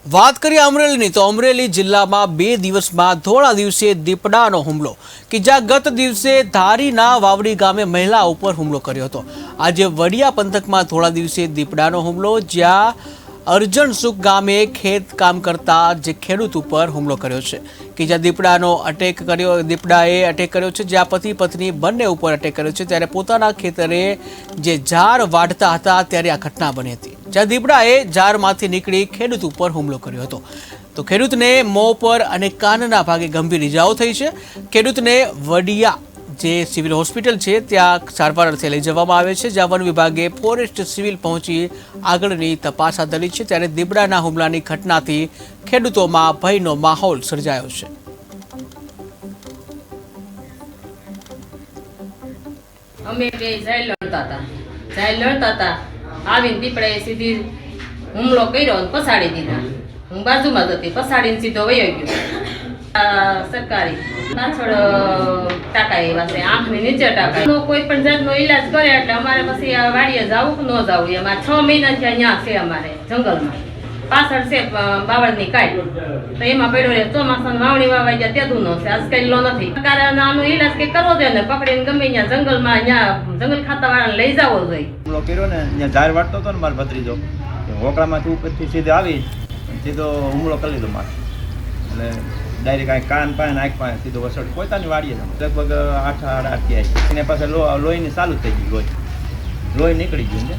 વાત કરીએ અમરેલીની તો અમરેલી જિલ્લામાં 2 દિવસમાં ધોળા દિવસે દીપડાનો હુમલો કે જ્યાં ગત દિવસે ધારીના વાવડી ગામે મહિલા ઉપર હુમલો કર્યો હતો। આજે વડિયા પંથકમાં ધોળા દિવસે દીપડાનો હુમલો જ્યાં અરજણસુખ ગામે ખેત કામ કરતા જે ખેડૂત ઉપર હુમલો કર્યો છે કે જ્યાં દીપડાએ અટેક કર્યો છે જ્યાં પતિ પત્ની બંને ઉપર અટેક કર્યો છે। ત્યારે પોતાના ખેતરે જે ઝાડ વાઢતા હતા ત્યારે આ ઘટના બની હતી જ્યાં દીપડાએ ઝાડમાંથી નીકળી ખેડૂત ઉપર હુમલો કર્યો હતો। તો ખેડૂતને મોં પર અને કાનના ભાગે ગંભીર ઇજાઓ થઈ છે। ખેડૂતને વડિયા જે સિવિલ હોસ્પિટલ છે ત્યાં સારવાર અર્થે લઈ જવામાં આવે છે જ્યાં વન વિભાગે ફોરેસ્ટ સિવિલ પહોંચી આગળની તપાસ હાથ ધરી છે। ત્યારે દીપડાના હુમલાની ઘટનાથી ખેડૂતોમાં ભયનો માહોલ સર્જાયો છે। અમે બે ઝાડ લડતા હતા આવીને દીપડાએ સીધી હુમલો કર્યો અને પસાડી દીધા। હું બાજુમાં જ હતી, પસાડીને સીધો વયો ગયો। સરકારી પાછળ ટાંકા એવા છે, આંખની નીચે ટાંકા। કોઈ પણ જાતનો ઈલાજ કરે એટલે અમારે પછી આ વાડીએ જવું કે ન જવું એમાં 6 મહિના થયા અહીંયા છે અમારે જંગલમાં પાછળ છે બાવળની કાંઈ તો એમાં પડ્યો રહે। ચોમાસાની વાવણી વાવાઈ ગયા તેદુનો છે, આજકાલ લો નથી। સરકારે આનો ઈલાજ કે કરવો જોઈએ ને, પકડીને ગમે ત્યાં જંગલમાં અહીંયા જંગલ ખાતાવાળાને લઈ જવો જોઈએ। હુમલો કર્યો ને ત્યાં ઝાડ વાટતો હતો ને મારો ભત્રીજો હોકળામાંથી ઉપરથી સીધે આવી સીધો હુમલો કરી લીધો મારે એટલે ડાયરેક્ટ કાંઈ કાન પાસે આંખ પાસે સીધો વસડ પોતાની વાડીએ લગભગ 8 સાડા 8 થી આવી એને પાસે લોહીની ચાલુ થઈ ગઈ, લોહી નીકળી ગયું છે।